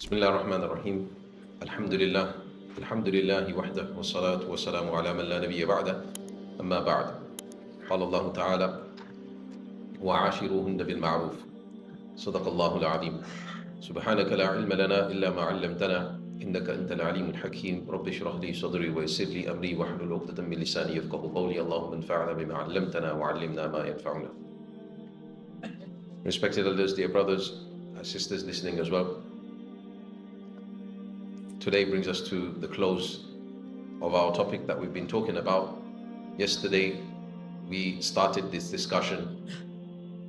بسم الله الرحمن الرحيم الحمد لله الحمد لله وحده والصلاة والسلام على من لا نبي بعده أما بعد قال الله تعالى وعاشروهن بالمعروف صدق الله العظيم سبحانك لا علم لنا إلا ما علمتنا إنك أنت العليم الحكيم رب اشرح لي صدري ويسر لي أمري واحلل عقدة من لساني يفقهوا قولي اللهم انفعنا بما علمتنا وعلمنا ما ينفعنا. Respected elders, dear brothers and sisters listening as well, today brings us to the close of our topic that we've been talking about. Yesterday, we started this discussion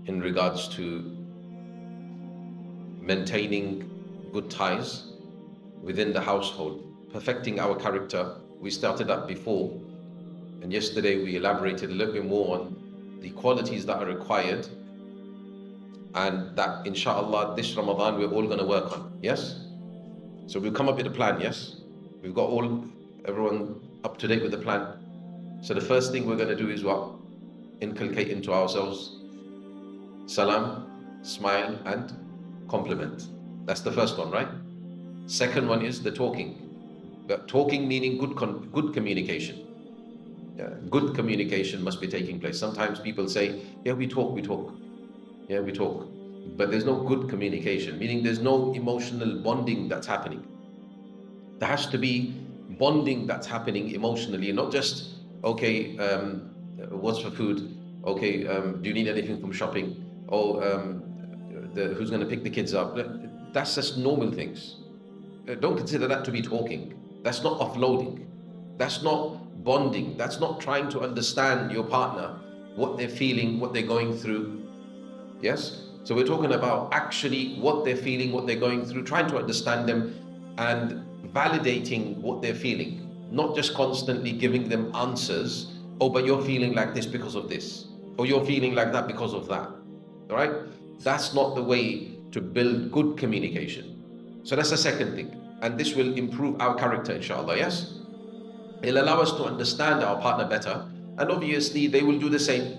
in regards to maintaining good ties within the household, perfecting our character. We started that before, and yesterday we elaborated a little bit more on the qualities that are required, and that inshallah this Ramadan we're all going to work on. Yes? So we've come up with a plan, yes? We've got everyone up to date with the plan. So the first thing we're going to do is what? Inculcate into ourselves salam, smile, and compliment. That's the first one, right? Second one is the talking. But talking meaning good communication. Yeah, good communication must be taking place. Sometimes people say, yeah, we talk. Yeah, we talk. But there's no good communication, meaning there's no emotional bonding that's happening. There has to be bonding that's happening emotionally, not just, okay, what's for food? Okay, do you need anything from shopping? Oh, who's going to pick the kids up? That's just normal things. Don't consider that to be talking. That's not offloading. That's not bonding. That's not trying to understand your partner, what they're feeling, what they're going through. Yes? So we're talking about actually what they're feeling, what they're going through, trying to understand them and validating what they're feeling, not just constantly giving them answers. Oh, but you're feeling like this because of this, or you're feeling like that because of that. All right? That's not the way to build good communication. So that's the second thing. And this will improve our character, inshallah, yes? It'll allow us to understand our partner better. And obviously, they will do the same.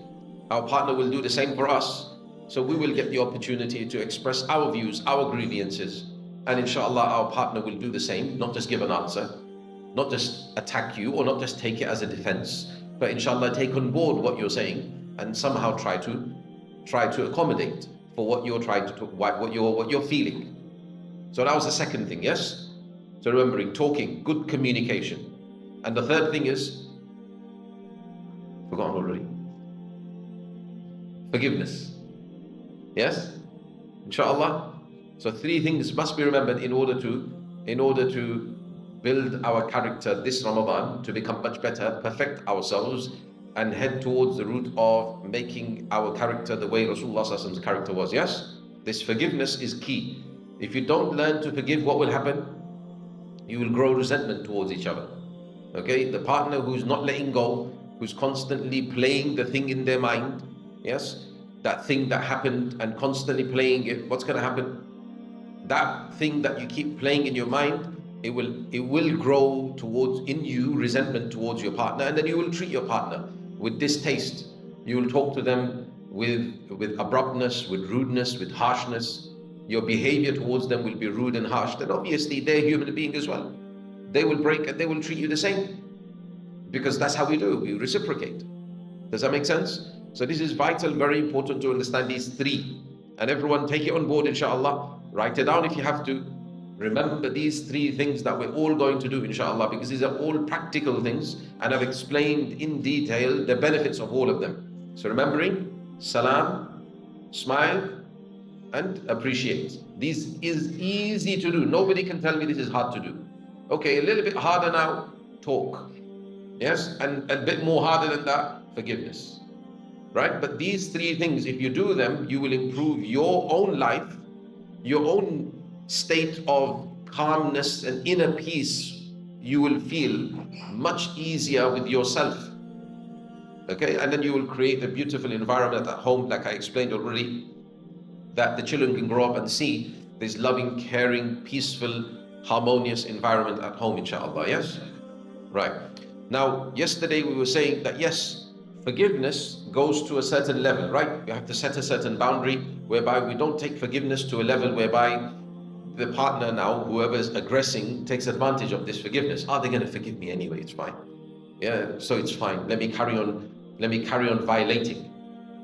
Our partner will do the same for us. So we will get the opportunity to express our views, our grievances. And inshallah, our partner will do the same, not just give an answer, not just attack you, or not just take it as a defense, but inshallah, take on board what you're saying and somehow try to accommodate for what you're trying to talk, what you're feeling. So that was the second thing, yes? So remembering, talking, good communication. And the third thing is, forgotten already, forgiveness. Yes? Inshallah. So three things must be remembered in order to build our character this Ramadan, to become much better, perfect ourselves, and head towards the route of making our character the way Rasulullah's character was. Yes? This forgiveness is key. If you don't learn to forgive, what will happen? You will grow resentment towards each other. Okay? The partner who's not letting go, who's constantly playing the thing in their mind, yes? That thing that happened and constantly playing it, what's going to happen? That thing that you keep playing in your mind, it will grow in you resentment towards your partner, and then you will treat your partner with distaste. You will talk to them with abruptness, with rudeness, with harshness. Your behavior towards them will be rude and harsh. Then obviously they're human being as well. They will break and they will treat you the same, because that's how we do. We reciprocate. Does that make sense? So this is vital, very important to understand these three. And everyone take it on board, inshallah. Write it down if you have to. Remember these three things that we're all going to do, inshallah, because these are all practical things, and I've explained in detail the benefits of all of them. So remembering, salam, smile, and appreciate. This is easy to do. Nobody can tell me this is hard to do. Okay, a little bit harder now, talk. Yes, and a bit more harder than that, forgiveness. Right? But these three things, if you do them, you will improve your own life, your own state of calmness and inner peace. You will feel much easier with yourself. Okay? And then you will create a beautiful environment at home, like I explained already, that the children can grow up and see this loving, caring, peaceful, harmonious environment at home, inshallah. Yes? Right. Now, yesterday we were saying that yes, forgiveness goes to a certain level, right? We have to set a certain boundary whereby we don't take forgiveness to a level whereby the partner now, whoever is aggressing, takes advantage of this forgiveness. Are they going to forgive me anyway? It's fine. Yeah, so it's fine. Let me carry on. Let me carry on violating.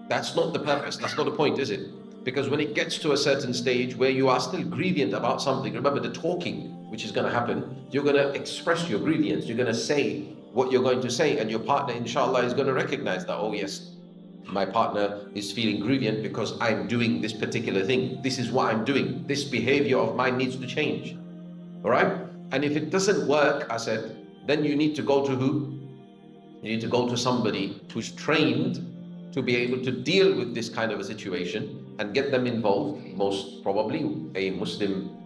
That's not the purpose. That's not the point, is it? Because when it gets to a certain stage where you are still grievant about something, remember the talking, which is going to happen, you're going to express your grievance. You're going to say what you're going to say, and your partner, inshallah, is going to recognize that, oh yes, my partner is feeling grievant because I'm doing this particular thing. This is what I'm doing. This behavior of mine needs to change. All right? And if it doesn't work, I said, then you need to go to who? You need to go to somebody who's trained to be able to deal with this kind of a situation and get them involved, most probably a Muslim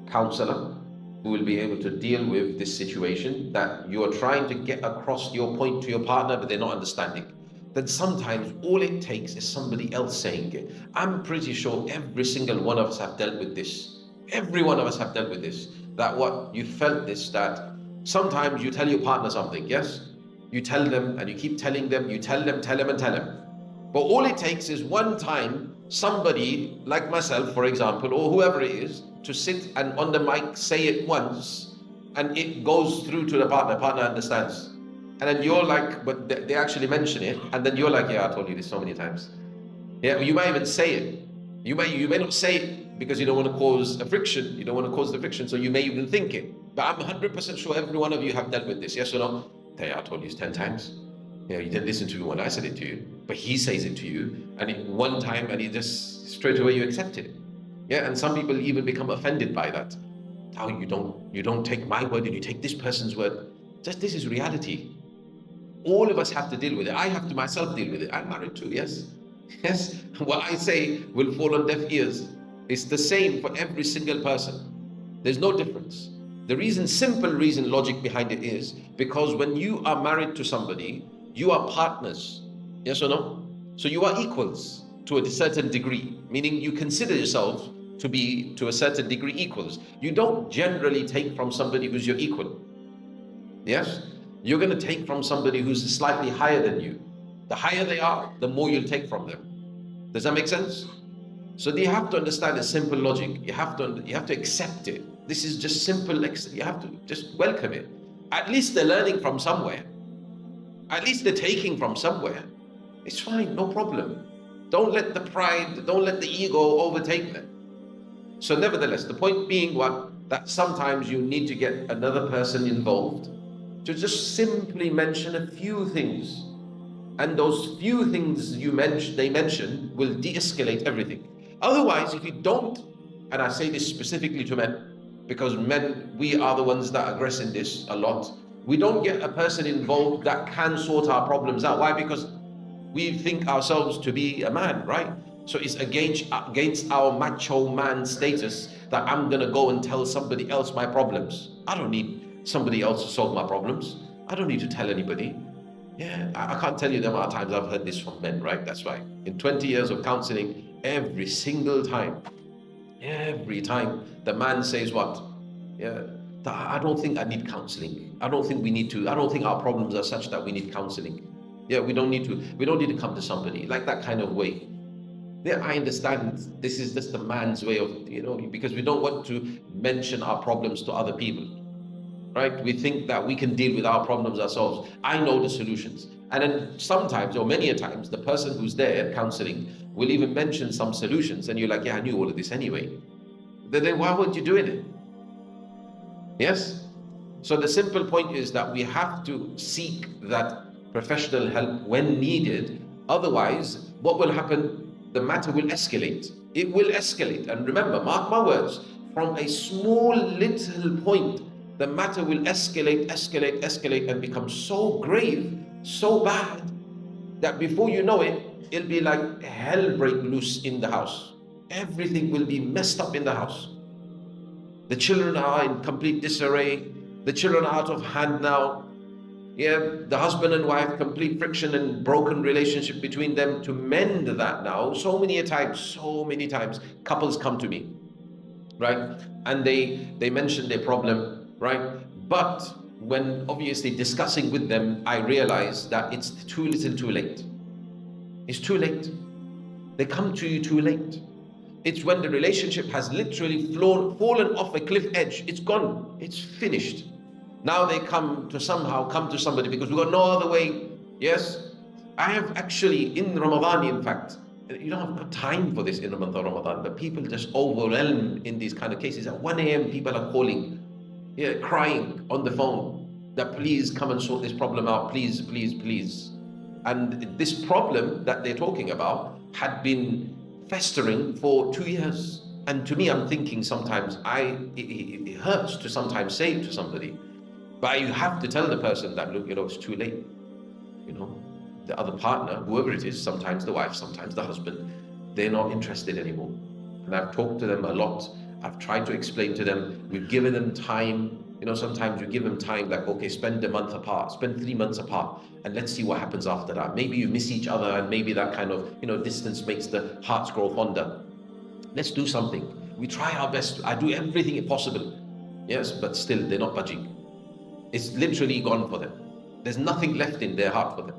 counselor who will be able to deal with this situation that you're trying to get across your point to your partner, but they're not understanding. Then sometimes all it takes is somebody else saying it. I'm pretty sure every single one of us have dealt with this. Every one of us have dealt with this. That what you felt this, that sometimes you tell your partner something, yes? You tell them and you keep telling them, you tell them, and tell them. But all it takes is one time somebody like myself, for example, or whoever it is, to sit and on the mic say it once, and it goes through to the partner. Partner understands. And then you're like, but they actually mention it, and then you're like, yeah, I told you this so many times. Yeah, you might even say it. You may not say it because you don't want to cause a friction. You don't want to cause the friction, so you may even think it. But I'm 100% sure every one of you have dealt with this, yes or no? Yeah, I told you this 10 times. Yeah, you didn't listen to me when I said it to you, but he says it to you, and one time, and you just straight away you accept it. Yeah, and some people even become offended by that. How you don't take my word and you take this person's word. This is reality. All of us have to deal with it. I have to myself deal with it. I'm married too, yes. Yes, what I say will fall on deaf ears. It's the same for every single person. There's no difference. The simple reason, logic behind it is because when you are married to somebody, you are partners. Yes or no? So you are equals to a certain degree, meaning you consider yourself to be, to a certain degree, equals. You don't generally take from somebody who's your equal. Yes? You're going to take from somebody who's slightly higher than you. The higher they are, the more you'll take from them. Does that make sense? So you have to understand the simple logic. You have to accept it. This is just simple. You have to just welcome it. At least they're learning from somewhere. At least they're taking from somewhere. It's fine, no problem. Don't let the pride, don't let the ego overtake them. So nevertheless, the point being what? That sometimes you need to get another person involved to just simply mention a few things. And those few things they mention will de-escalate everything. Otherwise, if you don't, and I say this specifically to men, because men, we are the ones that aggress in this a lot. We don't get a person involved that can sort our problems out. Why? Because we think ourselves to be a man, right? So it's against our macho man status that I'm going to go and tell somebody else my problems. I don't need somebody else to solve my problems. I don't need to tell anybody. Yeah, I can't tell you the amount of times I've heard this from men, right? That's right. In 20 years of counseling, every single time, the man says what? Yeah, I don't think I need counseling. I don't think our problems are such that we need counseling. Yeah, we don't need to come to somebody like that kind of way. Yeah, I understand this is just the man's way of, because we don't want to mention our problems to other people. Right? We think that we can deal with our problems ourselves. I know the solutions. And then sometimes, or many a times, the person who's there counseling will even mention some solutions, and you're like, yeah, I knew all of this anyway. Then why weren't you doing it? Yes? So the simple point is that we have to seek that professional help when needed. Otherwise, what will happen? The matter will escalate. It will escalate. And remember, mark my words, from a small little point, the matter will escalate, and become so grave, so bad, that before you know it, it'll be like hell break loose in the house. Everything will be messed up in the house. The children are in complete disarray. The children are out of hand now. Yeah, the husband and wife, complete friction and broken relationship between them. To mend that now, so many times, couples come to me, right? And they mention their problem, right? But when obviously discussing with them, I realize that it's too little too late. It's too late. They come to you too late. It's when the relationship has literally fallen off a cliff edge. It's gone. It's finished. Now they come to somebody because we've got no other way. Yes, I have actually in Ramadan, in fact, you don't have time for this in Ramadan, but people just overwhelmed in these kind of cases. At 1 a.m., people are calling, yeah, crying on the phone that please come and sort this problem out, please, please, please. And this problem that they're talking about had been festering for 2 years. And to me, I'm thinking sometimes, it hurts to sometimes say it to somebody, but you have to tell the person that, look, it's too late. The other partner, whoever it is, sometimes the wife, sometimes the husband, they're not interested anymore. And I've talked to them a lot. I've tried to explain to them. We've given them time. Sometimes you give them time, like, okay, spend a month apart, spend 3 months apart, and let's see what happens after that. Maybe you miss each other, and maybe that kind of, distance makes the hearts grow fonder. Let's do something. We try our best. I do everything possible. Yes, but still, they're not budging. It's literally gone for them. There's nothing left in their heart for them.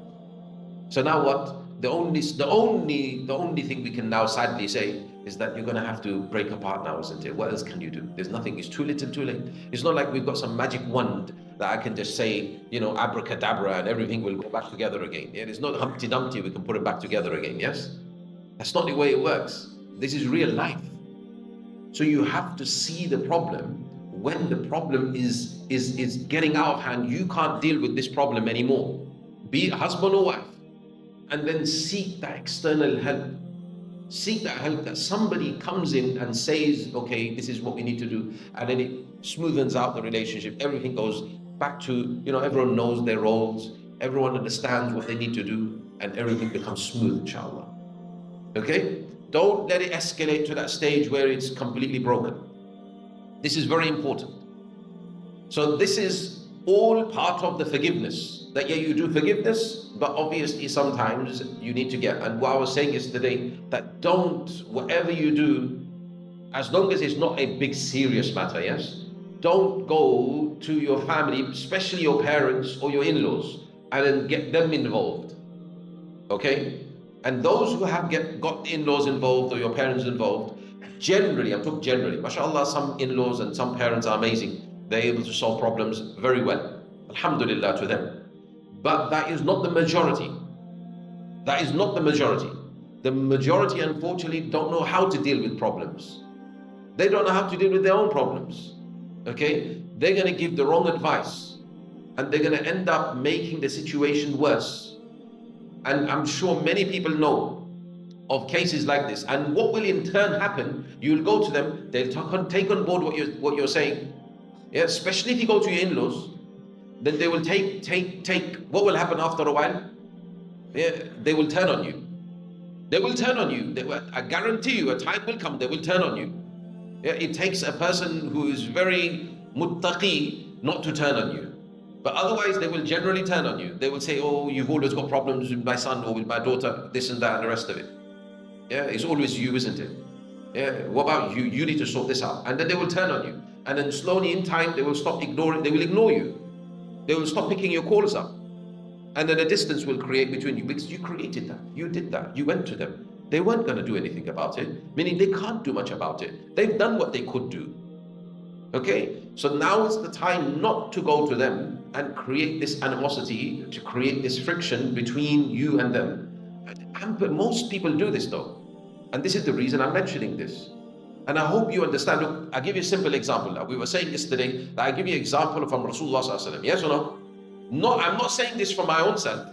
So now what? The only thing we can now sadly say is that you're going to have to break apart now, isn't it? What else can you do? There's nothing. It's too little, too late. It's not like we've got some magic wand that I can just say, abracadabra, and everything will go back together again. Yeah, it's not Humpty Dumpty. We can put it back together again. Yes, that's not the way it works. This is real life. So you have to see the problem when the problem is getting out of hand. You can't deal with this problem anymore. Be it husband or wife. And then seek that external help. Seek that help, that somebody comes in and says, okay, this is what we need to do. And then it smoothens out the relationship. Everything goes back to, everyone knows their roles. Everyone understands what they need to do. And everything becomes smooth, inshallah. Okay? Don't let it escalate to that stage where it's completely broken. This is very important. So this is all part of the forgiveness. That you do forgiveness, but obviously sometimes you need to get, and what I was saying yesterday, that whatever you do, as long as it's not a big serious matter, yes? Don't go to your family, especially your parents or your in-laws, and then get them involved. Okay? And those who have got the in-laws involved or your parents involved, generally, I'm talking generally, mashallah, some in-laws and some parents are amazing. They're able to solve problems very well. Alhamdulillah to them. But that is not the majority. That is not the majority. The majority, unfortunately, don't know how to deal with problems. They don't know how to deal with their own problems. Okay? They're going to give the wrong advice. And they're going to end up making the situation worse. And I'm sure many people know of cases like this. And what will in turn happen, you'll go to them, they'll take on board what you're saying. Yeah? Especially if you go to your in-laws. Then they will take, what will happen after a while? Yeah, they will turn on you. They will turn on you. I guarantee you, a time will come, they will turn on you. Yeah, it takes a person who is very muttaqi not to turn on you. But otherwise, they will generally turn on you. They will say, oh, you've always got problems with my son or with my daughter, this and that and the rest of it. Yeah, it's always you, isn't it? Yeah, what about you? You need to sort this out. And then they will turn on you. And then slowly in time, they will ignore you. They will stop picking your calls up. And then a distance will create between you because you created that. You did that. You went to them. They weren't going to do anything about it, meaning they can't do much about it. They've done what they could do. Okay? So now is the time not to go to them and create this animosity, to create this friction between you and them. But most people do this though. And this is the reason I'm mentioning this. And I hope you understand. Look, I'll give you a simple example. We were saying yesterday that I give you an example from Rasulullah sallallahu alaihi wasallam. Yes or no? No, I'm not saying this for my own self.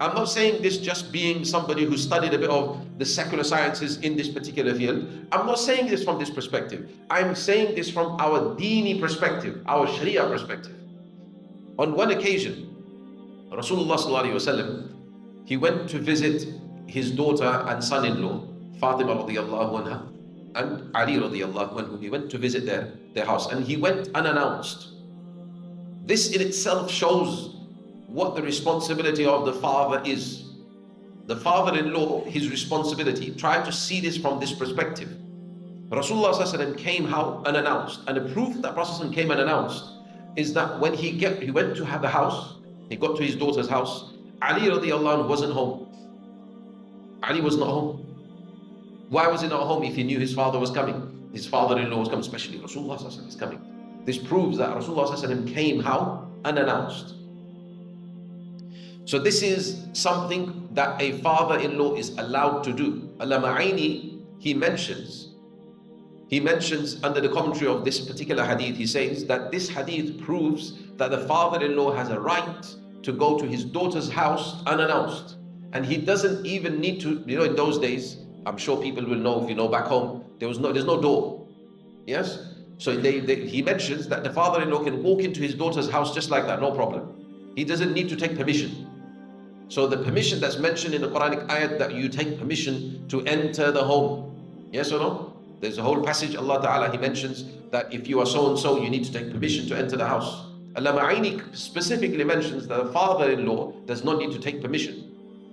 I'm not saying this just being somebody who studied a bit of the secular sciences in this particular field. I'm not saying this from this perspective. I'm saying this from our Deeni perspective, our Sharia perspective. On one occasion, Rasulullah sallallahu alaihi wasallam, he went to visit his daughter and son-in-law, Fatima radiyallahu anha, and Ali radiallahu anhu. He went to visit their house, and he went unannounced. This in itself shows what the responsibility of the father is. The father-in-law, his responsibility. Try to see this from this perspective. Rasulullah came out unannounced, and the proof that Prophet came unannounced is that when he went to have the house, he got to his daughter's house, Ali radiallahu anhu wasn't home. Ali was not home. Why was he not home if he knew his father was coming? His father-in-law was coming, especially Rasulullah is coming. This proves that Rasulullah came how? Unannounced. So this is something that a father-in-law is allowed to do. Allama Aini, he mentions under the commentary of this particular hadith, he says that this hadith proves that the father-in-law has a right to go to his daughter's house unannounced. And he doesn't even need to, in those days, I'm sure people will know, if you know back home, there's no door. Yes? So he mentions that the father-in-law can walk into his daughter's house just like that, no problem. He doesn't need to take permission. So the permission that's mentioned in the Quranic ayat, that you take permission to enter the home. Yes or no? There's a whole passage, Allah Ta'ala, He mentions that if you are so and so, you need to take permission to enter the house. Allama Aini specifically mentions that a father-in-law does not need to take permission.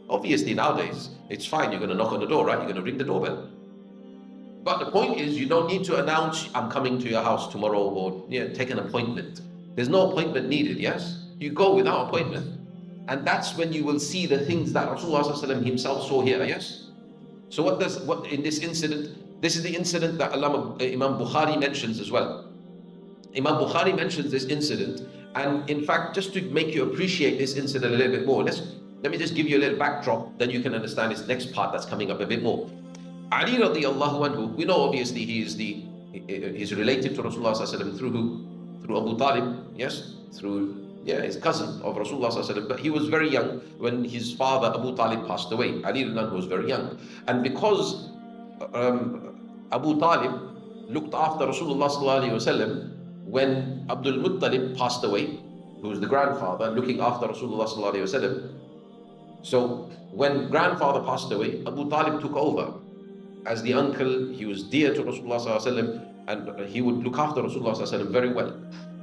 Obviously nowadays, it's fine, you're going to knock on the door, right? You're going to ring the doorbell. But the point is, you don't need to announce, I'm coming to your house tomorrow, or take an appointment. There's no appointment needed, yes? You go without appointment. And that's when you will see the things that Rasulullah himself saw here, yes? So what in this incident, this is the incident that Imam Bukhari mentions as well. Imam Bukhari mentions this incident, and in fact, just to make you appreciate this incident a little bit more, let me just give you a little backdrop, then you can understand this next part that's coming up a bit more. Ali radiallahu anhu, we know obviously he's related to Rasulullah through who? Through Abu Talib, yes? Through his cousin of Rasulullah, but he was very young when his father Abu Talib passed away. Ali was very young, and because Abu Talib looked after Rasulullah when Abdul Muttalib passed away, who was the grandfather, looking after Rasulullah. So when grandfather passed away, Abu Talib took over as the uncle. He was dear to Rasulullah, and he would look after Rasulullah very well.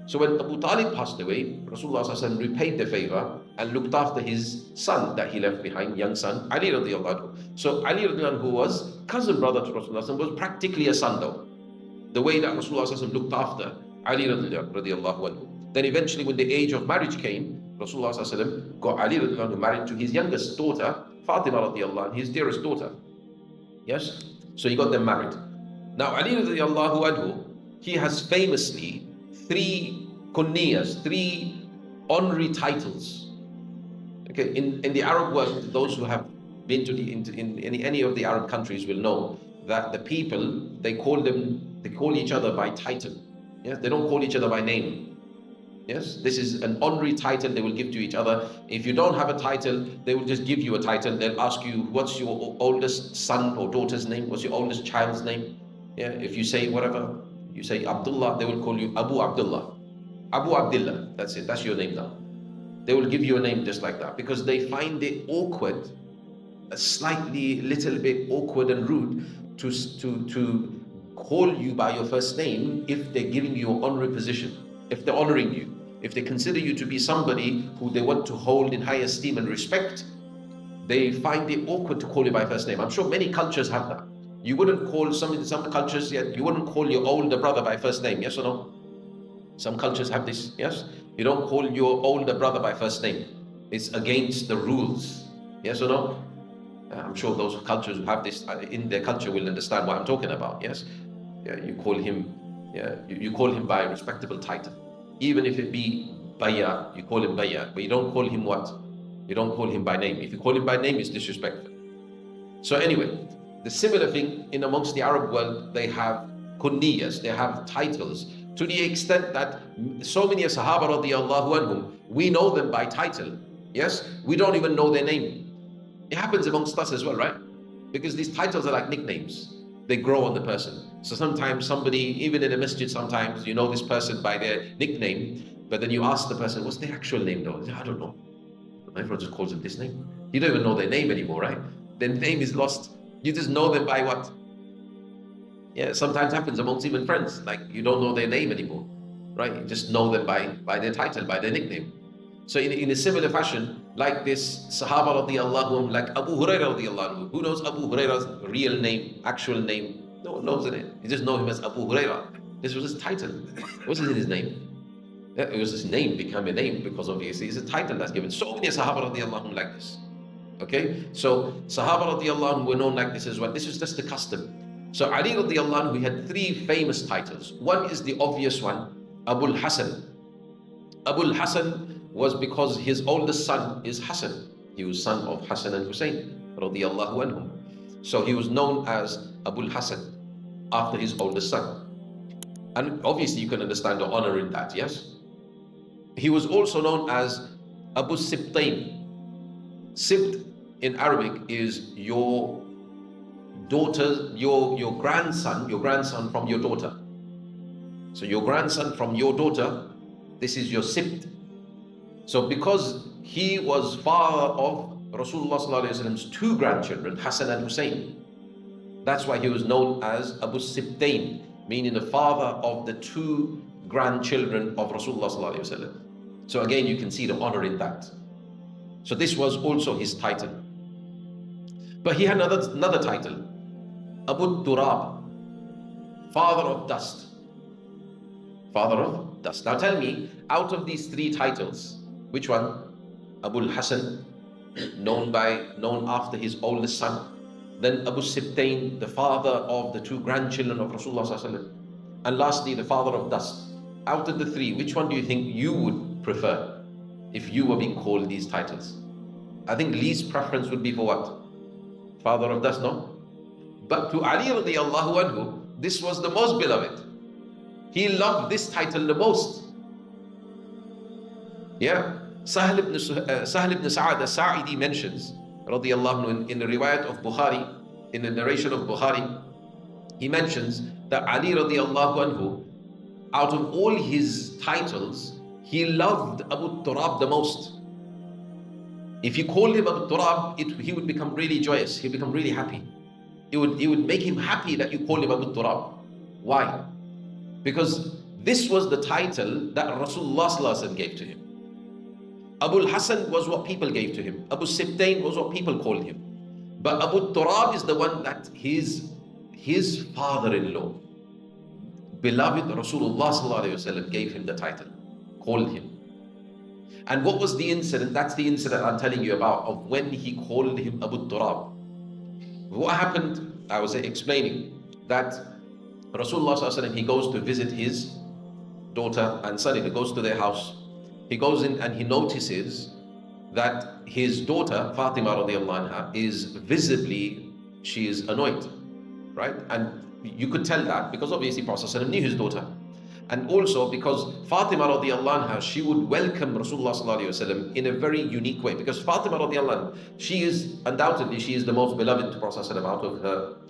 So when Abu Talib passed away, Rasulullah repaid the favor and looked after his son that he left behind, young son, Ali radiallahu anhu. So Ali radiallahu anhu, who was cousin brother to Rasulullah, was practically a son though. The way that Rasulullah looked after Ali radiallahu anhu. Then eventually when the age of marriage came, Rasulullah got Ali radiallahu anhu married to his youngest daughter, Fatima radiallahu anhu, his dearest daughter. Yes? So he got them married. Now Ali radiallahu anhu, he has famously 3 kunniyas, 3 honorary titles. Okay, in the Arab world, those who have been to any of the Arab countries will know that the people, they call each other by title. Yes, they don't call each other by name. Yes, this is an honorary title they will give to each other. If you don't have a title, they will just give you a title. They'll ask you, what's your oldest son or daughter's name? What's your oldest child's name? Yeah, if you say whatever, you say Abdullah, they will call you Abu Abdullah. Abu Abdullah, that's it, that's your name now. They will give you a name just like that because they find it awkward, little bit awkward and rude to call you by your first name if they're giving you an honorary position, if they're honoring you, if they consider you to be somebody who they want to hold in high esteem and respect. They find it awkward to call you by first name. I'm sure many cultures have that. You wouldn't call some cultures, you wouldn't call your older brother by first name, yes or no? Some cultures have this, yes? You don't call your older brother by first name. It's against the rules, yes or no? I'm sure those cultures who have this in their culture will understand what I'm talking about, yes? Yeah, you call him by a respectable title. Even if it be Baya, you call him Baya, but you don't call him what? You don't call him by name. If you call him by name, it's disrespectful. So anyway, the similar thing in amongst the Arab world, they have kunniyas, they have titles, to the extent that so many Sahaba radiallahu anhum, we know them by title, yes? We don't even know their name. It happens amongst us as well, right? Because these titles are like nicknames. They grow on the person. So sometimes somebody, even in a masjid, sometimes you know this person by their nickname, but then you ask the person, what's their actual name though? I don't know. Everyone just calls them this name. You don't even know their name anymore, right? Their name is lost. You just know them by what? Yeah, sometimes happens amongst even friends. Like you don't know their name anymore, right? You just know them by their title, by their nickname. So in a similar fashion, like this Sahaba radiallahu anhu, like Abu Hurairah radiallahu anhu. Who knows Abu Hurairah's real name, actual name? No one knows it. You just know him as Abu Hurairah. This was his title. It wasn't his name. It was his name became a name because obviously it's a title that's given. So many Sahaba radiallahu anhu like this. Okay, so Sahaba radiallahu anhu were known like this as well. This was just the custom. So Ali radiallahu anhu, he had three famous titles. One is the obvious one, Abul Hasan. Abul Hasan was because his oldest son is Hassan. He was son of Hassan and Hussein radiallahu anhum. So he was known as Abul Hasan after his oldest son. And obviously you can understand the honor in that, yes? He was also known as Abu Sibtain. Sibt in Arabic is your daughter, your grandson from your daughter. So your grandson from your daughter, this is your Sibt. So because he was father of Rasulullah's two grandchildren, Hassan and Hussein, that's why he was known as Abu Sibtain, meaning the father of the two grandchildren of Rasulullah. So again, you can see the honor in that. So this was also his title. But he had another title, Abu Turab, father of dust. Father of dust. Now tell me, out of these three titles, which one? Abul Hasan, known after his oldest son. Then Abu Sibtain, the father of the two grandchildren of Rasulullah. And lastly, the father of dust. Out of the three, which one do you think you would prefer if you were being called these titles? I think least preference would be for what? Father of dust, no? But to Ali radiallahu anhu, this was the most beloved. He loved this title the most. Yeah. Sahl ibn Sa'ad al-Sa'idi mentions, radiallahu anhu, in the riwayat of Bukhari, in the narration of Bukhari, he mentions that Ali radiallahu anhu, out of all his titles, he loved Abu Turab the most. If you called him Abu Turab, he would become really joyous. He'd become really happy. It would make him happy that you called him Abu Turab. Why? Because this was the title that Rasulullah gave to him. Abul Hasan was what people gave to him. Abu Sibtain was what people called him. But Abu Turab is the one that his father-in-law, beloved Rasulullah gave him the title, called him. And what was the incident? That's the incident I'm telling you about, of when he called him Abu Turab. What happened? I was explaining that Rasulullah, he goes to visit his daughter and son. He goes to their house. He goes in and he notices that his daughter Fatima radiallahu anha is visibly, she is annoyed, right? And you could tell that because obviously Prophet knew his daughter. And also because Fatima radiallahu anha, she would welcome Rasulullah in a very unique way. Because Fatima radiallahu anha, she is undoubtedly, she is the most beloved to Prophet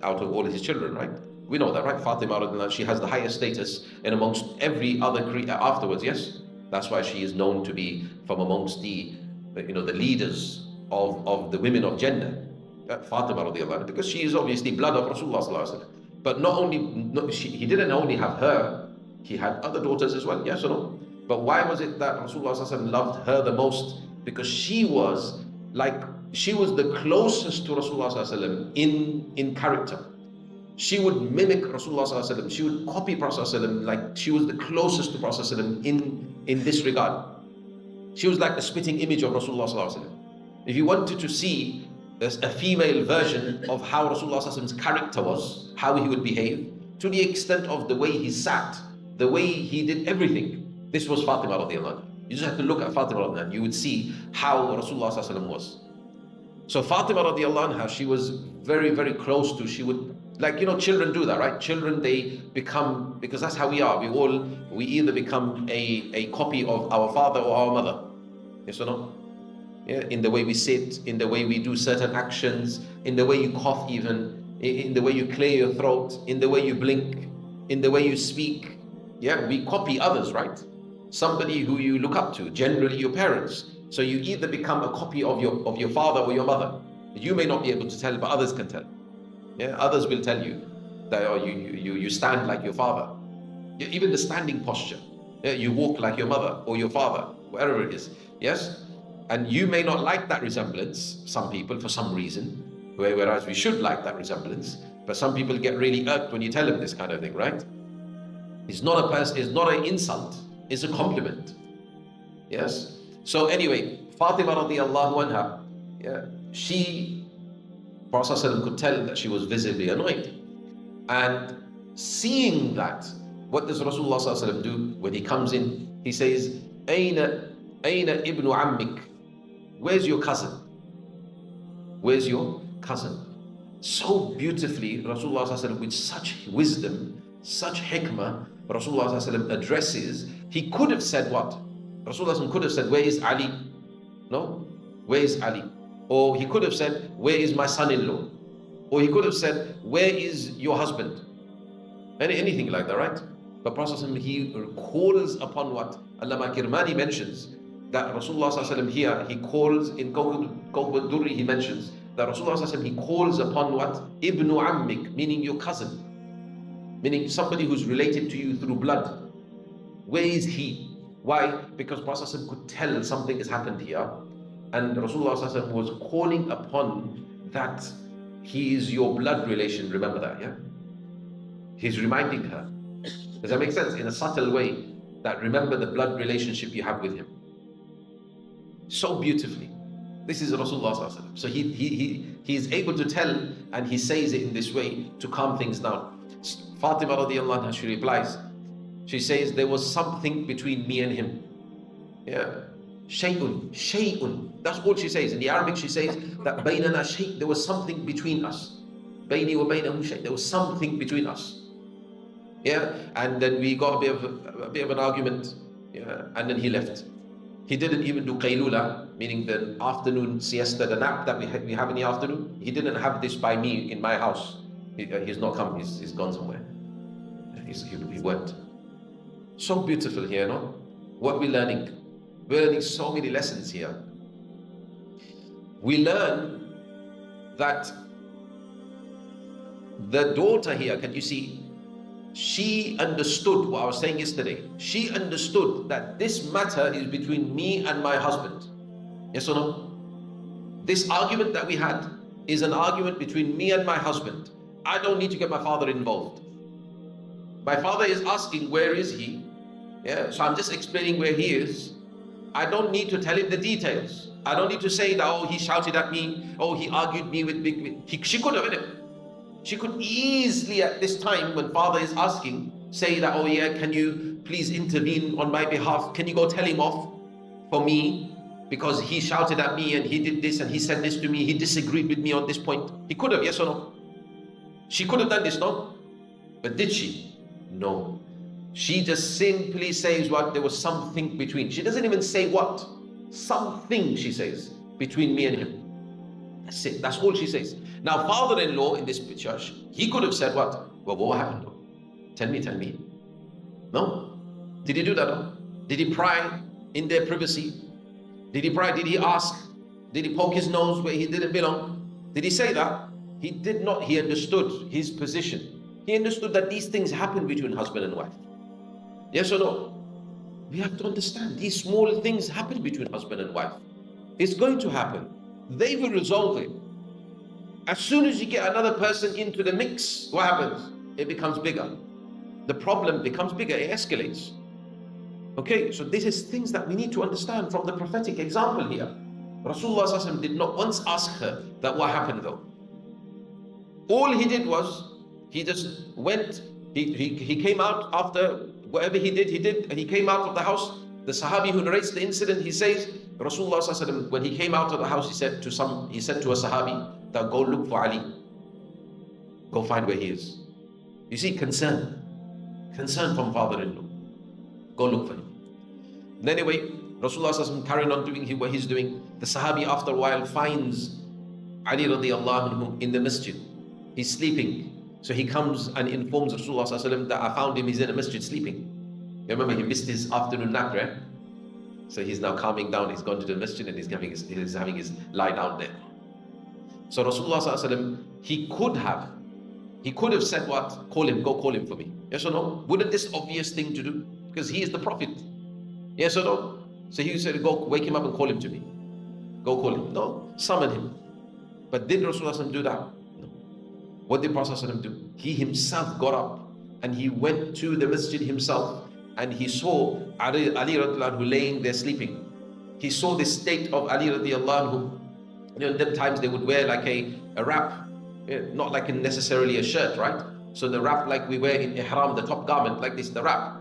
out of all his children, right? We know that, right? Fatima radiallahu anha, she has the highest status in amongst every other afterwards, yes? That's why she is known to be from amongst the leaders of the women of Jannah, Fatima radiallahu anha, because she is obviously blood of Rasulullah. But he didn't only have her, he had other daughters as well, yes or no? But why was it that Rasulullah loved her the most? Because she was the closest to Rasulullah in character. She would mimic Rasulullah, she would copy Prophet, like she was the closest to Prophet in this regard. She was like the spitting image of Rasulullah. If you wanted to see a female version of how Rasulullah's character was, how he would behave, to the extent of the way he sat, the way he did everything, this was Fatima radiallahu anha. You just have to look at Fatima radiallahu anha, you would see how Rasulullah was. So Fatima radiallahu anha, she was very, very close to, she would, children do that, right? Children, they become, because that's how we are. We either become a copy of our father or our mother. Yes or no? Yeah, in the way we sit, in the way we do certain actions, in the way you cough even, in the way you clear your throat, in the way you blink, in the way you speak. Yeah, we copy others, right? Somebody who you look up to, generally your parents. So you either become a copy of your father or your mother. You may not be able to tell, but others can tell. Yeah, others will tell you that you stand like your father. Even the standing posture. Yeah, you walk like your mother or your father, wherever it is. Yes? And you may not like that resemblance, some people, for some reason, whereas we should like that resemblance. But some people get really irked when you tell them this kind of thing, right? It's not an insult, it's a compliment. Yes? So anyway, Fatima radiallahu anha, yeah, Prophet ﷺ could tell that she was visibly annoyed. And seeing that, what does Rasulullah ﷺ do when he comes in? He says, Aina ibn ammik? Where's your cousin? Where's your cousin? So beautifully, Rasulullah ﷺ, with such wisdom, such hikmah, Rasulullah ﷺ addresses. He could have said what? Rasulullah ﷺ could have said, where is Ali? No? Where is Ali? Or he could have said, where is my son-in-law? Or he could have said, where is your husband? Anything like that, right? But Prophet ﷺ, he calls upon what? Allama Kirmani mentions that Rasulullah ﷺ here, he calls in Kawb al-Durri, he mentions that Rasulullah ﷺ, he calls upon what? Ibn Ammik, meaning your cousin, meaning somebody who's related to you through blood. Where is he? Why? Because Prophet ﷺ could tell something has happened here, and Rasulullah ﷺ was calling upon that he is your blood relation. Remember that, yeah? He's reminding her. Does that make sense? In a subtle way, that remember the blood relationship you have with him. So beautifully. This is Rasulullah ﷺ. So he is able to tell, and he says it in this way to calm things down. Fatima radiallahu anha, she replies, she says, there was something between me and him. Yeah. Shay'un. That's all she says. In the Arabic, she says that baynana shay', there was something between us. Bayni wa baynahu shay', there was something between us. Yeah. And then we got a bit of an argument. Yeah. And then he left. He didn't even do qaylula, meaning the afternoon siesta, the nap that we have in the afternoon. He didn't have this by me in my house. He's not come. He's gone somewhere. He went. So beautiful here, no? What we're learning. We're learning so many lessons here. We learn that the daughter here, can you see? She understood what I was saying yesterday. She understood that this matter is between me and my husband. Yes or no? This argument that we had is an argument between me and my husband. I don't need to get my father involved. My father is asking, where is he? Yeah, so I'm just explaining where he is. I don't need to tell him the details. I don't need to say that, oh, he shouted at me, oh, he argued me with she could have, innit? She could easily at this time when father is asking, say that, oh yeah, can you please intervene on my behalf? Can you go tell him off for me? Because he shouted at me and he did this and he said this to me. He disagreed with me on this point. He could have, yes or no? She could have done this, no? But did she? No. She just simply says what? There was something between. She doesn't even say what. Something, she says, between me and him. That's it. That's all she says. Now, father-in-law in this picture, he could have said what? Well, what happened? Tell me. No. Did he do that? No? Did he pry in their privacy? Did he pry? Did he ask? Did he poke his nose where he didn't belong? Did he say that? He did not. He understood his position. He understood that these things happen between husband and wife. Yes or no? We have to understand these small things happen between husband and wife. It's going to happen. They will resolve it. As soon as you get another person into the mix, what happens? It becomes bigger. The problem becomes bigger. It escalates. Okay, so this is things that we need to understand from the prophetic example here. Rasulullah ﷺ did not once ask her that what happened though. All he did was, he just went, he came out after whatever he did, and he came out of the house. The Sahabi who narrates the incident, he says, Rasulullah ﷺ, when he came out of the house, he said to a Sahabi that go look for Ali. Go find where he is. You see, concern from father-in-law. Go look for him. And anyway, Rasulullah ﷺ carrying on doing what he's doing. The Sahabi after a while finds Ali radiallahu anhu in the masjid. He's sleeping. So he comes and informs Rasulullah ﷺ that I found him, he's in a masjid sleeping. You remember he missed his afternoon nap, right? So he's now calming down, he's gone to the masjid and he's having his lie down there. So Rasulullah ﷺ, he could have said what? Go call him for me. Yes or no? Wouldn't this obvious thing to do? Because he is the Prophet. Yes or no? So he said, go wake him up and call him to me. Go call him. No, summon him. But did Rasulullah ﷺ do that? No. What did Prophet ﷺ do? He himself got up and he went to the masjid himself and he saw Ali radiallahu anhu laying there sleeping. He saw the state of Ali radiallahu anhu. them times they would wear like a wrap, not like necessarily a shirt, right? So the wrap like we wear in ihram, the top garment, like this, the wrap.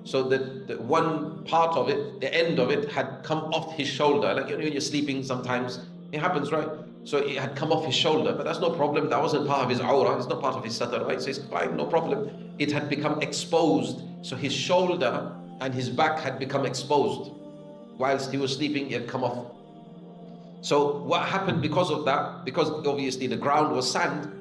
So the one part of it, the end of it had come off his shoulder. Like, when you're sleeping sometimes, it happens, right? So it had come off his shoulder, but that's no problem. That wasn't part of his aura. It's not part of his satar, right? So it's fine, no problem. It had become exposed. So his shoulder and his back had become exposed. Whilst he was sleeping, it had come off. So what happened because of that? Because obviously the ground was sand.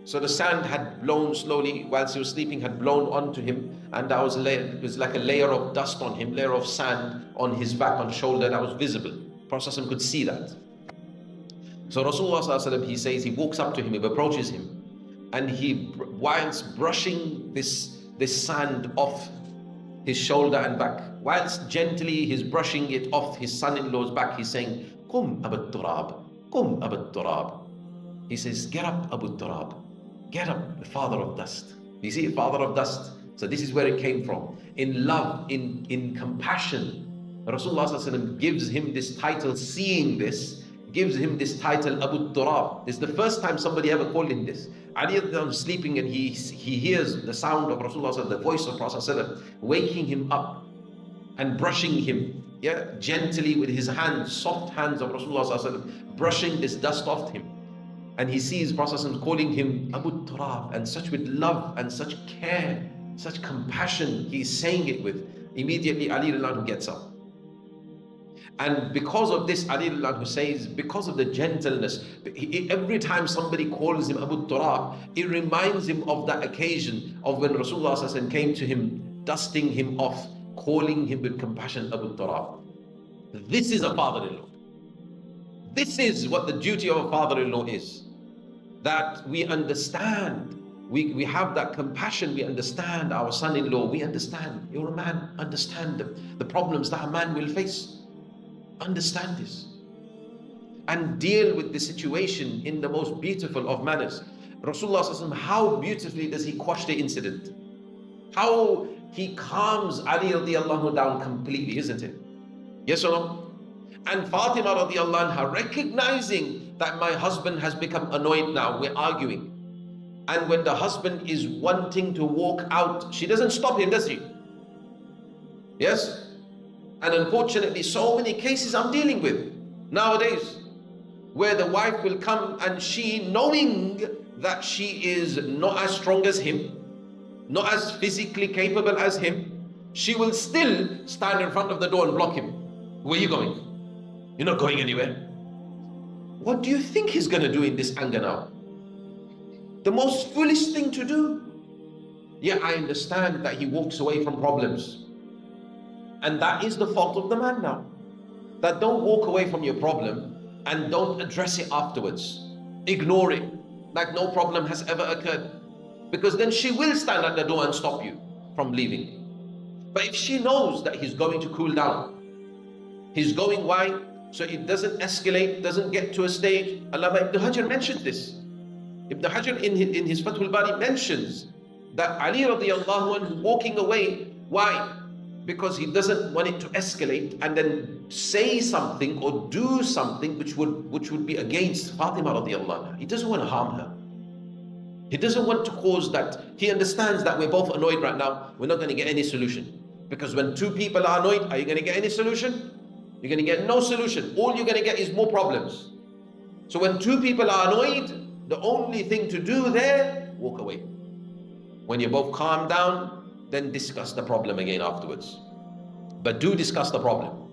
So the sand had blown slowly whilst he was sleeping, had blown onto him, and that was it was like a layer of dust on him, layer of sand on his back, on shoulder, that was visible. Prophet ﷺ could see that. So Rasulullah ﷺ, he says, he walks up to him, he approaches him, and he, whilst brushing this sand off his shoulder and back, whilst gently he's brushing it off his son-in-law's back, he's saying, Qum Abu Turab, Qum Abu Turab. He says, get up, Abu Turab. Get up, the father of dust. You see, father of dust. So this is where it came from. In love, in compassion, Rasulullah ﷺ gives him this title, seeing this, gives him this title, Abu Turab. This is the first time somebody ever called him this. Ali is sleeping and he hears the sound of Rasulullah, the voice of Prophet ﷺ, waking him up and brushing him, gently with his hands, soft hands of Rasulullah ﷺ, brushing this dust off him. And he sees Prophet calling him Abu Turab, and such with love and such care, such compassion, he's saying it with. Immediately Ali radiallahu anhu gets up. And because of this, Ali radiallahu anhu says, because of the gentleness, every time somebody calls him Abu Turab, it reminds him of that occasion of when Rasulullah came to him, dusting him off, calling him with compassion, Abu Turab. This is a father-in-law. This is what the duty of a father-in-law is. That we understand, we have that compassion, we understand our son-in-law, we understand, you're a man, understand the problems that a man will face. Understand this. And deal with the situation in the most beautiful of manners. Rasulullah, how beautifully does he quash the incident? How he calms Ali radiallahu down completely, isn't it? Yes or no? And Fatima radiallahu anha, recognizing that my husband has become annoyed now, we're arguing. And when the husband is wanting to walk out, she doesn't stop him, does she? Yes? And unfortunately, so many cases I'm dealing with nowadays, where the wife will come and she, knowing that she is not as strong as him, not as physically capable as him, she will still stand in front of the door and block him. Where are you going? You're not going anywhere. What do you think he's going to do in this anger now? The most foolish thing to do. Yeah, I understand that he walks away from problems. And that is the fault of the man now. That don't walk away from your problem and don't address it afterwards. Ignore it like no problem has ever occurred. Because then she will stand at the door and stop you from leaving. But if she knows that he's going to cool down, he's going, why? So it doesn't escalate, doesn't get to a stage. Allama Ibn Hajar mentioned this. Ibn Hajar in his Fathul Bari mentions that Ali radiallahu anhu walking away, why? Because he doesn't want it to escalate and then say something or do something which would be against Fatima radiallahu anha. He doesn't want to harm her. He doesn't want to cause that. He understands that we're both annoyed right now. We're not going to get any solution. Because when two people are annoyed, are you going to get any solution? You're going to get no solution. All you're going to get is more problems. So when two people are annoyed, the only thing to do there, walk away. When you're both calmed down, then discuss the problem again afterwards. But do discuss the problem.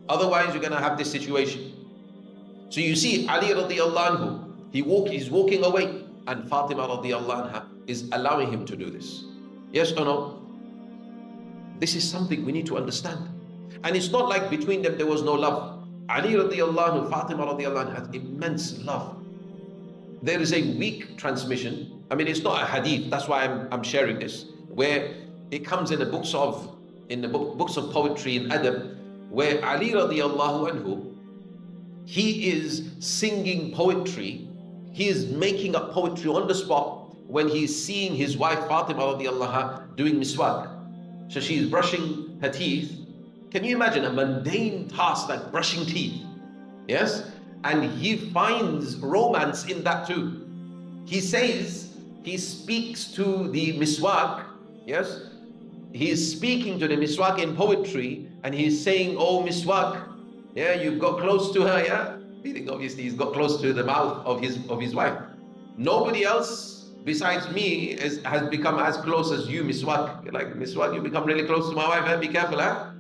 Otherwise, you're going to have this situation. So you see, Ali radiallahu anhu, he's walking away, and Fatima radiallahu anha is allowing him to do this. Yes or no? This is something we need to understand. And it's not like between them there was no love. Ali radiallahu anhu, Fatima radiallahu anha has immense love. There is a weak transmission. I mean, it's not a hadith. That's why I'm sharing this. Where it comes in the books of poetry and adab, where Ali radiallahu anhu, he is singing poetry. He is making up poetry on the spot when he's seeing his wife Fatima radiallahu anha doing miswak. So she is brushing her teeth. Can you imagine a mundane task like brushing teeth? Yes? And he finds romance in that too. He says, he speaks to the miswak, yes? He is speaking to the miswak in poetry, and he's saying, oh miswak, yeah, you got close to her, yeah? Meaning obviously he's got close to the mouth of his wife. Nobody else besides me has become as close as you, miswak. You're like, miswak, you become really close to my wife, be careful, huh?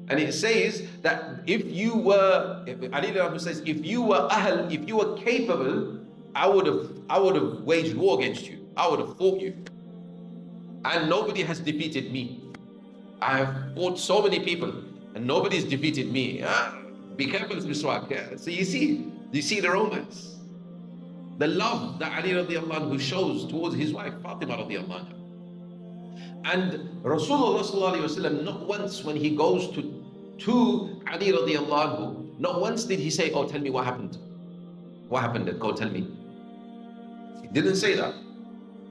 And it says that if you were, Ali says, if you were ahl, if you were capable, I would have waged war against you. I would have fought you. And nobody has defeated me. I have fought so many people, and nobody's defeated me. Be careful, Miswak. Yeah. So you see the romance, the love that Ali radiallahu anhu shows towards his wife Fatima radiallahu anha. And Rasulullah sallallahu alaihi wasallam, not once when he goes to Ali radiallahu anhu, not once did he say, oh, tell me what happened. What happened? Go tell me. He didn't say that.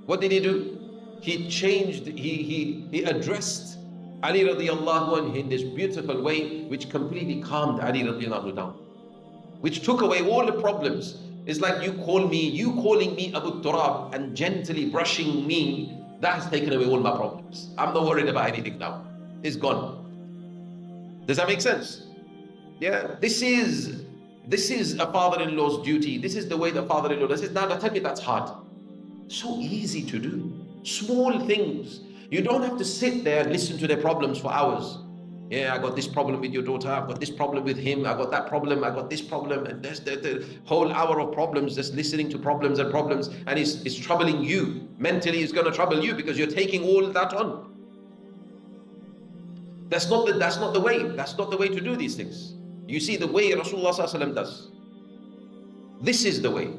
What did he do? He changed, he addressed Ali radiallahu anhu in this beautiful way, which completely calmed Ali radiallahu anhu down, which took away all the problems. It's like you calling me Abu Turab and gently brushing me, that has taken away all my problems. I'm not worried about anything now. It's gone. Does that make sense? Yeah, this is a father-in-law's duty. This is the way the father-in-law does it. Now tell me that's hard. So easy to do. Small things. You don't have to sit there and listen to their problems for hours. Yeah, I got this problem with your daughter. I've got this problem with him. I got that problem. I got this problem. And there's the whole hour of problems, just listening to problems and problems. And it's troubling you. Mentally, it's going to trouble you because you're taking all that on. That's not the way. That's not the way to do these things. You see the way Rasulullah ﷺ does. This is the way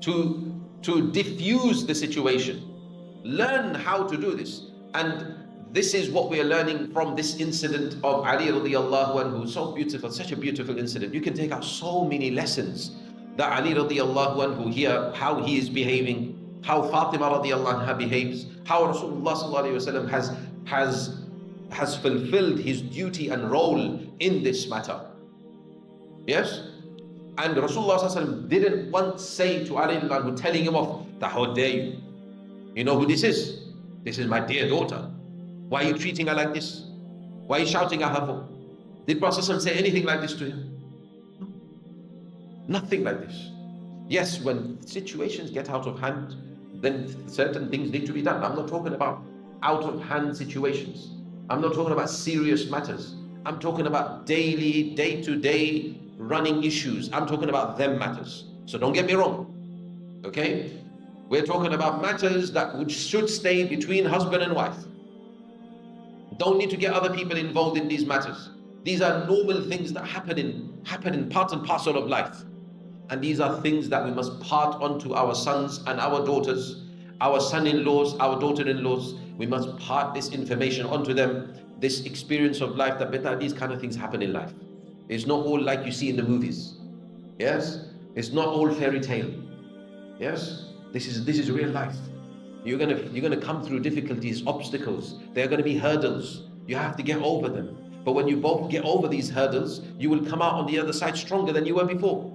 to diffuse the situation. Learn how to do this. And this is what we are learning from this incident of Ali radiallahu anhu. So beautiful, such a beautiful incident. You can take out so many lessons that Ali radiallahu anhu here, how he is behaving, how Fatima radiallahu anha behaves, how Rasulullah sallallahu alayhi wasallam has fulfilled his duty and role in this matter. Yes? And Rasulullah sallallahu alayhi wasallam didn't once say to Ali radiallahu anhu, telling him off, that how dare you? You know who this is? This is my dear daughter. Why are you treating her like this? Why are you shouting at her for? Did Prophet say anything like this to him? No. Nothing like this. Yes, when situations get out of hand, then certain things need to be done. I'm not talking about out of hand situations. I'm not talking about serious matters. I'm talking about daily, day-to-day running issues. I'm talking about them matters. So don't get me wrong. Okay? We're talking about matters that should stay between husband and wife. Don't need to get other people involved in these matters. These are normal things that happen in part and parcel of life. And these are things that we must part on to our sons and our daughters, our son-in-laws, our daughter-in-laws. We must part this information onto them, this experience of life, that these kind of things happen in life. It's not all like you see in the movies. Yes? It's not all fairy tale. Yes? This is real life. You're gonna come through difficulties, obstacles. There are gonna be hurdles. You have to get over them. But when you both get over these hurdles, you will come out on the other side stronger than you were before.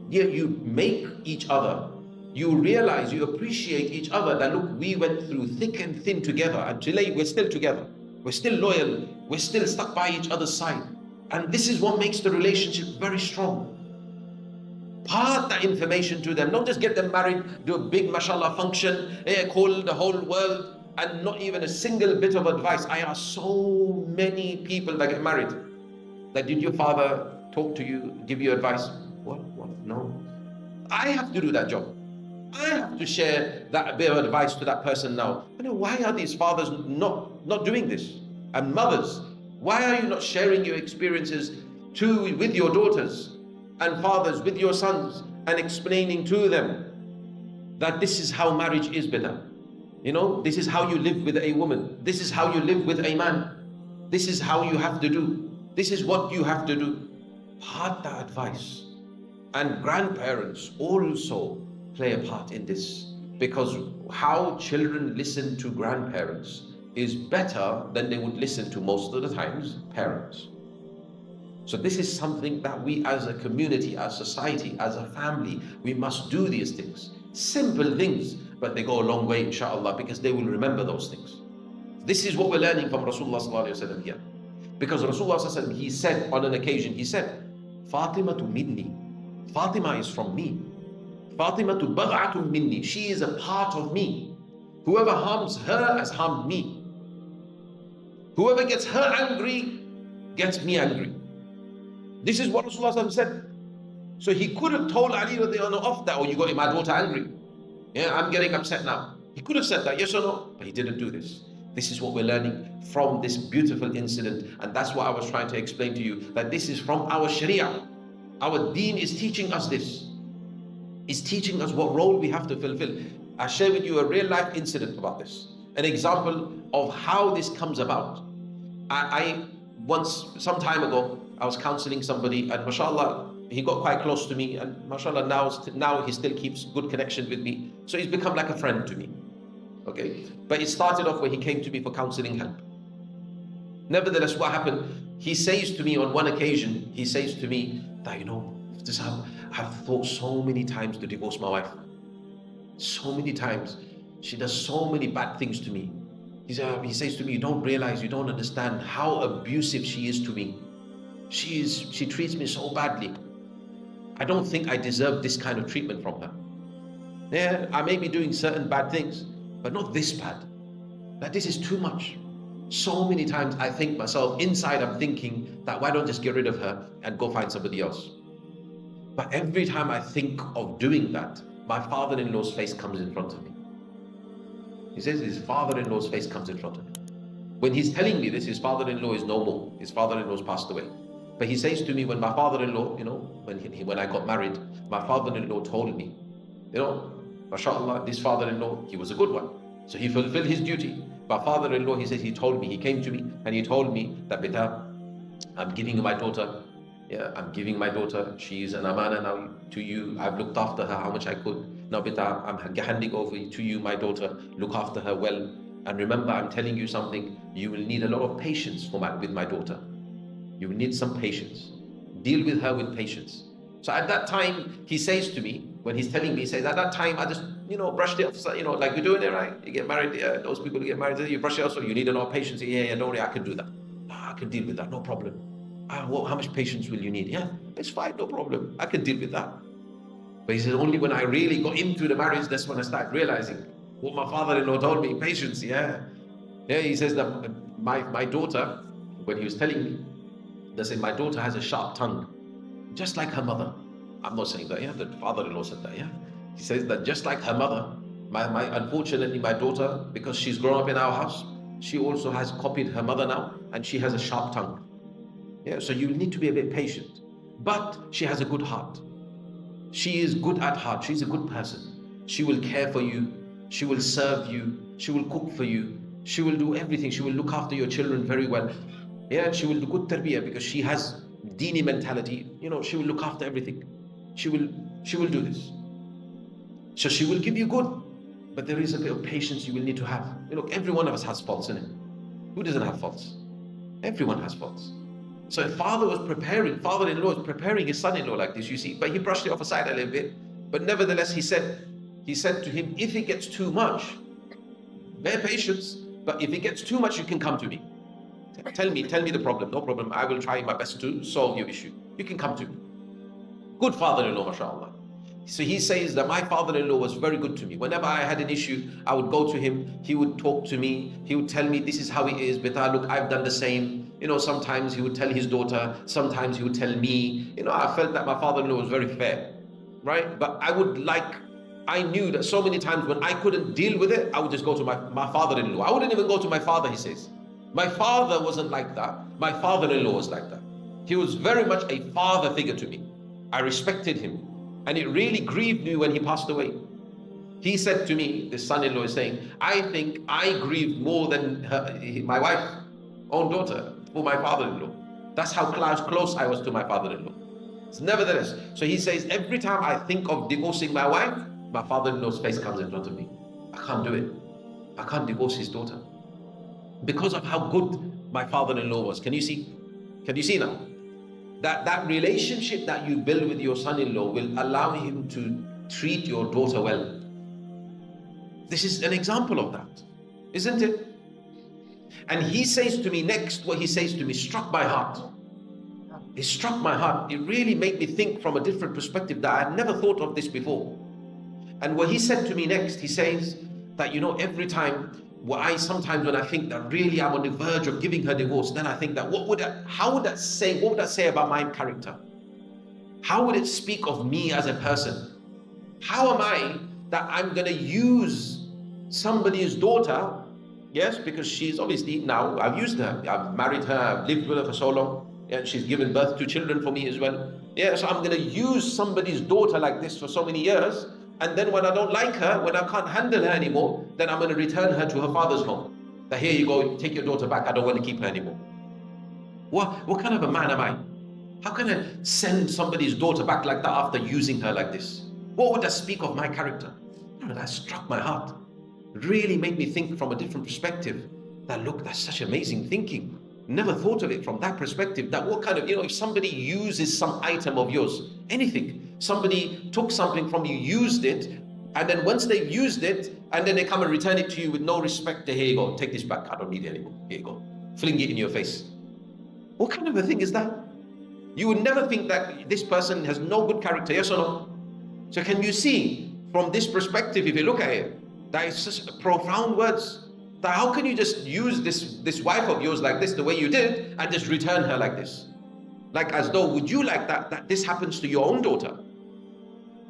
Yeah, you make each other. You realize, you appreciate each other, that look, we went through thick and thin together, and today we're still together. We're still loyal. We're still stuck by each other's side. And this is what makes the relationship very strong. Part that information to them. Don't just get them married, do a big mashallah function, call the whole world, and not even a single bit of advice. I ask so many people that get married, that did your father talk to you, give you advice? What? No. I have to do that job. I have to share that bit of advice to that person now. Why are these fathers not doing this? And mothers, why are you not sharing your experiences with your daughters? And fathers with your sons, and explaining to them that this is how marriage is better. This is how you live with a woman. This is how you live with a man. This is how you have to do. This is what you have to do. Part that advice. And grandparents also play a part in this, because how children listen to grandparents is better than they would listen to most of the times parents. So this is something that we as a community, as society, as a family, we must do these things. Simple things, but they go a long way, inshallah, because they will remember those things. This is what we're learning from Rasulullah sallallahu alaihi wasallam here. Because Rasulullah sallallahu alaihi wasallam, he said on an occasion, he said, Fatima tu minni. Fatima is from me. Fatima tu bag'atun minni. She is a part of me. Whoever harms her has harmed me. Whoever gets her angry, gets me angry. This is what Rasulullah said. So he could have told Ali radiallahu anhu off that, oh, you got my daughter angry. Yeah, I'm getting upset now. He could have said that, yes or no, but he didn't do this. This is what we're learning from this beautiful incident. And that's what I was trying to explain to you, that this is from our Sharia. Our deen is teaching us this. It's teaching us what role we have to fulfill. I share with you a real life incident about this. An example of how this comes about. I once, some time ago, I was counseling somebody, and mashallah, he got quite close to me, and mashallah, now he still keeps good connection with me. So he's become like a friend to me. Okay, but it started off where he came to me for counseling help. Nevertheless, what happened? He says to me on one occasion, he says to me that, I've thought so many times to divorce my wife. So many times. She does so many bad things to me. He says to me, you don't realize, you don't understand how abusive she is to me. She treats me so badly. I don't think I deserve this kind of treatment from her. Yeah, I may be doing certain bad things, but not this bad. That this is too much. So many times I think myself, inside I'm thinking that why don't I just get rid of her and go find somebody else? But every time I think of doing that, my father-in-law's face comes in front of me. He says his father-in-law's face comes in front of me. When he's telling me this, his father-in-law is no more. His father-in-law's passed away. But he says to me, when my father-in-law, when I got married, my father-in-law told me, mashallah, this father-in-law, he was a good one. So he fulfilled his duty. My father-in-law, he says, he came to me and he told me that, Beta, I'm giving you my daughter. Yeah, I'm giving my daughter. She is an amana now to you. I've looked after her how much I could. Now, Beta, I'm handing over to you my daughter. Look after her well. And remember, I'm telling you something. You will need a lot of patience with my daughter. You will need some patience. Deal with her with patience. So at that time, he says to me, when he's telling me, he says, at that time, I just, brushed it off, like you're doing it, right? You get married, those people who get married, you brush it off, so you need a lot of patience. Yeah, don't worry, I can do that. I can deal with that, no problem. How much patience will you need? Yeah, it's fine, no problem. I can deal with that. But he says, only when I really got into the marriage, that's when I started realizing what my father-in-law told me, patience, yeah. Yeah, he says that my daughter, when he was telling me, they said, my daughter has a sharp tongue, just like her mother. I'm not saying that, yeah, the father-in-law said that, yeah. He says that just like her mother, unfortunately, my daughter, because she's grown up in our house, she also has copied her mother now, and she has a sharp tongue. Yeah, so you need to be a bit patient. But she has a good heart. She is good at heart. She's a good person. She will care for you. She will serve you. She will cook for you. She will do everything. She will look after your children very well. Yeah, she will do good tarbiyah because she has dini mentality. She will look after everything. She will do this. So she will give you good. But there is a bit of patience you will need to have. Every one of us has faults in it. Who doesn't have faults? Everyone has faults. So if father-in-law is preparing his son-in-law like this, you see, but he brushed it off aside a little bit. But nevertheless, he said to him, if it gets too much, bear patience, but if it gets too much, you can come to me. Tell me the problem, no problem. I will try my best to solve your issue. You can come to me. Good father-in-law, mashallah. So he says that my father-in-law was very good to me. Whenever I had an issue, I would go to him. He would talk to me. He would tell me, this is how it is. Beta, look, I've done the same. Sometimes he would tell his daughter. Sometimes he would tell me. I felt that my father-in-law was very fair, right? But I knew that so many times when I couldn't deal with it, I would just go to my father-in-law. I wouldn't even go to my father, he says. My father wasn't like that. My father-in-law was like that. He was very much a father figure to me. I respected him. And it really grieved me when he passed away. He said to me, this son-in-law is saying, I think I grieved more than my wife's own daughter for my father-in-law. That's how close I was to my father-in-law. So nevertheless, so he says, every time I think of divorcing my wife, my father-in-law's face comes in front of me. I can't do it. I can't divorce his daughter. Because of how good my father-in-law was. Can you see? Can you see now? That relationship that you build with your son-in-law will allow him to treat your daughter well. This is an example of that, isn't it? And he says to me next, what he says to me struck my heart. It struck my heart. It really made me think from a different perspective that I had never thought of this before. And what he said to me next, he says that, every time, sometimes when I think that really I'm on the verge of giving her divorce, then I think that what would that say about my character? How would it speak of me as a person? How am I that I'm going to use somebody's daughter? Yes, because she's obviously, now I've used her. I've married her. I've lived with her for so long. And she's given birth to children for me as well. Yeah, so I'm going to use somebody's daughter like this for so many years. And then when I don't like her, when I can't handle her anymore, then I'm going to return her to her father's home. That here you go, take your daughter back. I don't want to keep her anymore. What kind of a man am I? How can I send somebody's daughter back like that after using her like this? What would that speak of my character? That struck my heart. It really made me think from a different perspective. That's such amazing thinking. Never thought of it from that perspective. That what kind of, if somebody uses some item of yours, anything, somebody took something from you, used it, and then once they've used it, and then they come and return it to you with no respect, here you go, take this back, I don't need it anymore, here you go, fling it in your face. What kind of a thing is that? You would never think that this person has no good character, yes or no? So can you see from this perspective, if you look at it, that is such profound words. That how can you just use this wife of yours like this, the way you did, and just return her like this? Like as though, would you like that this happens to your own daughter?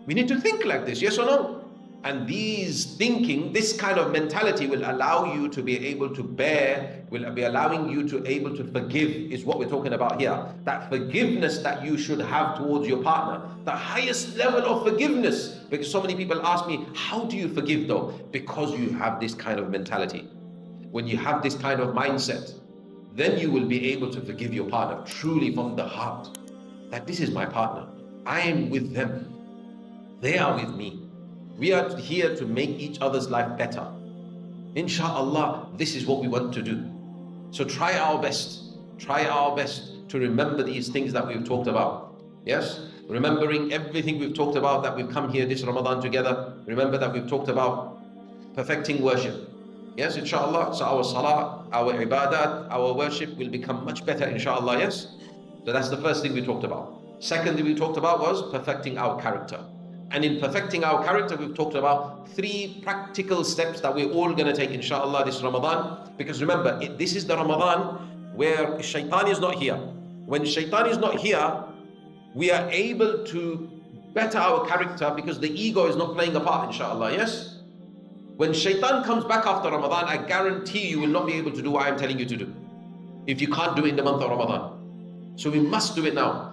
We need to think like this, yes or no? And this kind of mentality will allow you to be able to bear, will be allowing you to able to forgive, is what we're talking about here. That forgiveness that you should have towards your partner, the highest level of forgiveness. Because so many people ask me, how do you forgive though? Because you have this kind of mentality. When you have this kind of mindset, then you will be able to forgive your partner truly from the heart. That this is my partner. I am with them. They are with me. We are here to make each other's life better. Inshallah, this is what we want to do. So try our best to remember these things that we've talked about. Yes? Remembering everything we've talked about, that we've come here this Ramadan together. Remember that we've talked about perfecting worship. Yes, inshallah. So our salah, our ibadat, our worship will become much better, inshallah. Yes? So that's the first thing we talked about. Second thing we talked about was perfecting our character. And in perfecting our character, we've talked about 3 practical steps that we're all going to take, inshallah, this Ramadan. Because remember, this is the Ramadan where shaitan is not here. When shaitan is not here, we are able to better our character because the ego is not playing a part, inshallah. Yes? When shaitan comes back after Ramadan, I guarantee you will not be able to do what I'm telling you to do. If you can't do it in the month of Ramadan. So we must do it now.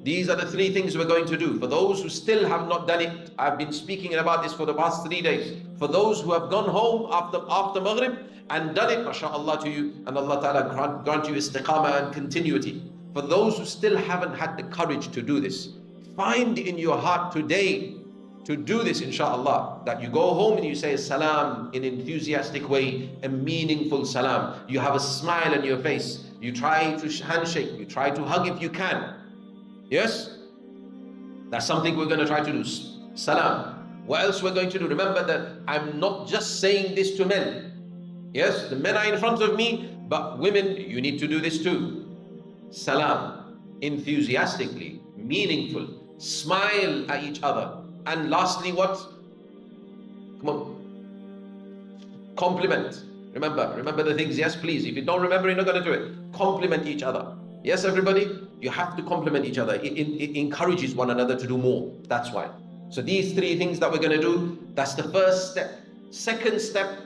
These are the 3 things we're going to do. For those who still have not done it, I've been speaking about this for the past 3 days. For those who have gone home after Maghrib and done it, mashallah to you, and Allah Ta'ala grant you istiqamah and continuity. For those who still haven't had the courage to do this, find in your heart today to do this, inshallah, that you go home and you say salam in an enthusiastic way, a meaningful salam. You have a smile on your face. You try to handshake. You try to hug if you can. Yes? That's something we're going to try to do. Salam. What else we're going to do? Remember that I'm not just saying this to men. Yes, the men are in front of me, but women, you need to do this too. Salam. Enthusiastically, meaningful. Smile at each other. And lastly, what? Come on. Compliment. Remember the things. Yes, please. If you don't remember, you're not going to do it. Compliment each other. Yes, everybody? You have to compliment each other. It encourages one another to do more. That's why. So these 3 things that we're going to do, that's the first step. Second step,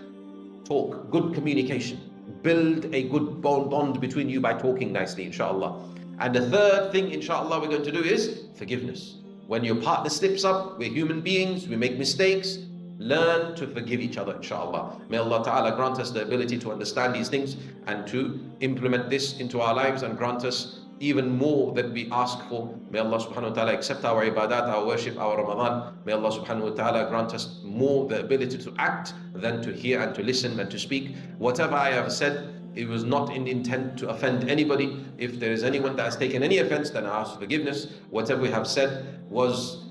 talk. Good communication. Build a good bond between you by talking nicely, inshallah. And the third thing, inshallah, we're going to do is forgiveness. When your partner slips up, we're human beings, we make mistakes. Learn to forgive each other, inshallah. May Allah Ta'ala grant us the ability to understand these things and to implement this into our lives and grant us even more than we ask for. May Allah subhanahu wa ta'ala accept our ibadat, our worship, our Ramadan. May Allah subhanahu wa ta'ala grant us more the ability to act than to hear and to listen and to speak. Whatever I have said It was not in intent to offend anybody. If there is anyone that has taken any offense, then I ask forgiveness. Whatever we have said was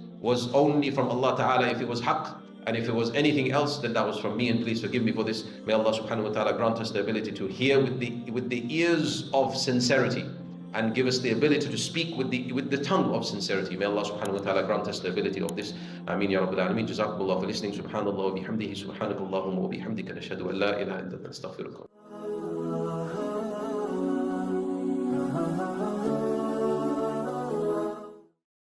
only from Allah Ta'ala if it was haqq. And if it was anything else, then that was from me, and please forgive me for this. May Allah subhanahu wa ta'ala grant us the ability to hear with the ears of sincerity, and give us the ability to speak with the tongue of sincerity. May Allah subhanahu wa ta'ala grant us the ability of this. Ameen ya Rabbil Alameen. Jazakumullah for listening. Subhanallah wa bihamdihi. Subhanakallahumma wa bihamdika. Nashhadu an la ilaha illa anta nastaghfiruka.